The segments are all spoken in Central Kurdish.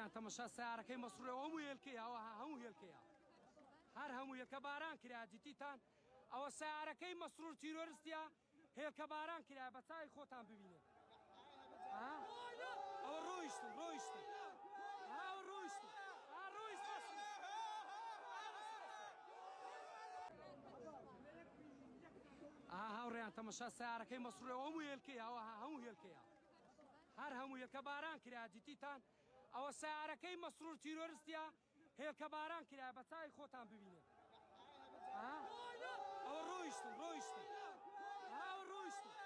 هاوڕێیان تەمەشا سیارەکەی مەسروورە هەموو هێلکەیەوە هەموو هێلکەیە هەر هەموو هێلکە باران کرا دیتیتان ئەوە سیارەکەی مەسروور تیرۆریستیە هێلکە باران کرا بە چاوی خۆتان ببینێن ئەوە ڕۆیشتن ڕۆیشتن ڕۆیشتن هاوڕێیان تەمەشا سیارەکەی مەسروورە هەموو هێلکەیەوە هەموو هێلکەیە هەر هەموو هێلکە باران کرا دیتیتان ئەوە سیارەکەی مەسروور تیرۆریستیە هێلکە باران کرا بە چاوی خۆتان ببینێن ئەوە ڕۆیشتن ڕۆیشتن ڕۆیشتن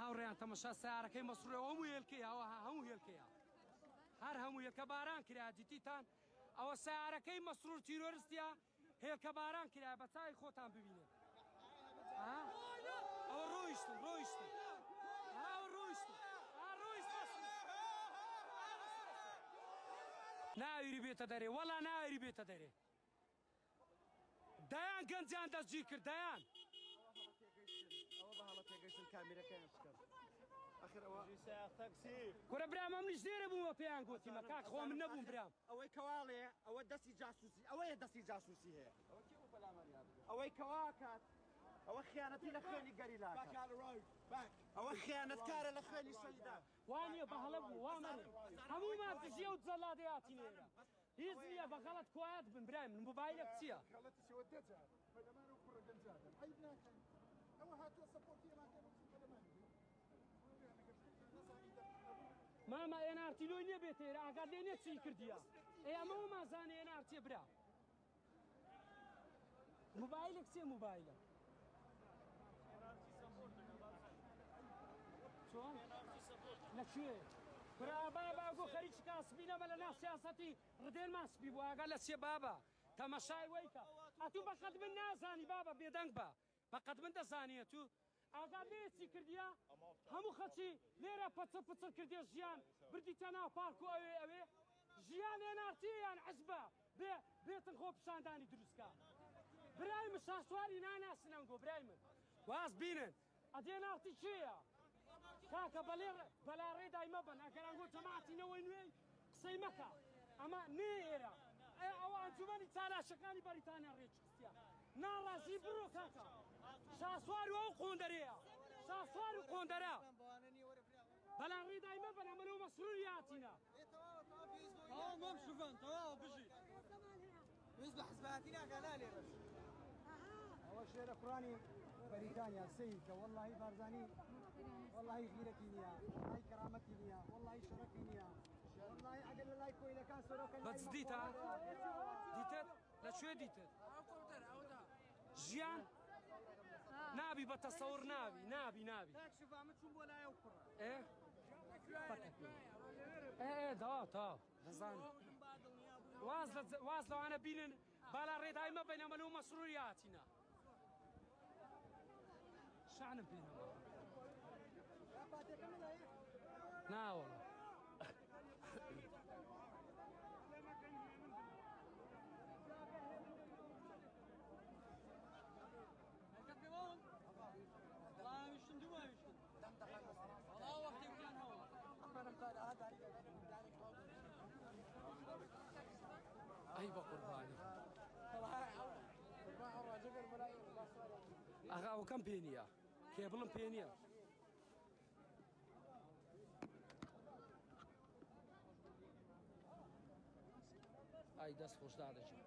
هاوڕێیان تەمەشا سیارەکەی مەسروورە هەموو هێلکەیەوە هەموو هێلکەیە هەر هەموو هێلکە باران کرا دیتیتان ئەوە سیارەکەی مەسروور تیرۆریستیە هێلکە باران کرا بە چاوی خۆتان ببینێن ئەوە ڕۆیشتن ڕۆیشتن ڕۆیشتن ناویری بێتە دەرێ وەڵا ناویری بێتە دەرێ دایان گەنجیان دەستگیر کرد دایان کورە برام ئەم نیش لێرە بوومە پێیان گوتیمە کاک خۆ من نەبووم برام ئەوەی کەواڵێ ئەوە دەستی جاسووسی ئەوەیە دەستی جاسووسی هەیە ئەوەی کەوا کات ئەوە خیانەتی لە خوێنی گەریلاکە ئەوە خیانەتکارە لە خوێنی سەیدا وانیە بە هەڵە بوو وامەێ هەموومان دژیە و جەڵادەیاتی لێرە هیچ نییە بە غەڵەت کوایەت بن برای من مۆبایلێک چییە؟ ماما ئێنارتی لۆی نییە بێت ئێرە ئاگات لێ نییە چی کردیە ئێ ئەمەوە مازانێ ئێنارتیە برا مۆبایلێک چێ مۆبایلە چۆن؟ لەکوێ؟ برا بابا گۆ خەریکی کاسبی نەبە لە ناو سیاسەتی ڕدێن ماسبی بوو ئاگات لە چێ بابا تەمەشای وەیکە ئەتوو بەقەت من نازانی بابا بێدەنگ بە بەقەت من دەزانێت تو ئاگات لێ چی کردیە هەموو خەچی لێرە پەچە پچە کردێ ژیان بردیتە ناو پارک و ئەوێ ژیان هێنارتییان عەزبە بێتن خۆ پیشاندانی دروستکە برای من شاسواری ناناسنەنگۆ برای من واز بینن ئەدێنارتی کێیە کاکە بەلا ڕێدای مەبن ئەگەرانگۆ جەماعەتینەوەی نوێی قسەی مەکە ئەمە نێ ئێرە ئەوە ئەنجومەنی چالاشەکانی بەریتانیا ڕێکخستیە ناڕازی بڕۆ کاکە شاسواری ئەو قۆندەرەیە شاسوار و قۆندەرە بەلا ڕێدای مەبن ئەمەلەوە مەسرووری هاتینە تەواو مەم شوفەن تەواو بژی ویست بە حزبەتی ناکەنا لێرە ئەوە شێرە قورانی بەریتانیا سەی کە وەڵڵاهی بارزانی وەڵڵاهی غیرەتی نییە وەڵڵاهی کەرامەتی نییە وەڵڵاهی شەرەفی نییە وەڵڵاهی ئەگەر لە لای کۆیلەکان سۆرۆکە بەس دیتە دیتت لەکوێ دیتت ژیان نابی بە تەسەوڕ نابی تاوا دەزانم واز لەوانە بینن بالا ڕێدای مەبەین ئەمەلەوە مەسرووری هاتینە شانم پێنەوە ناوەڵە وشتن دوشتن والله وقت كان هو ئەی بە قوربانی ئاغا ئەوەکەم پێ نییە کێبڵم پێ نییە ئای دەست خۆشدا دەچێت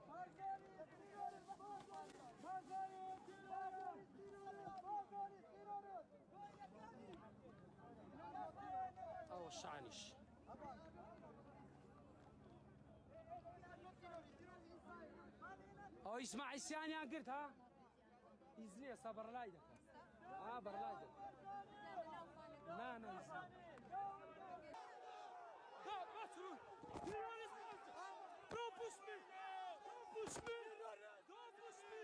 ئەوە شانیش ئەو ئیسماعیسیانیان کرد ها هیچ نییە ئێستا بەرلای دەکەن بەرلای دەکەن Don't push me! Don't push me! Don't push me!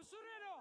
بسورينو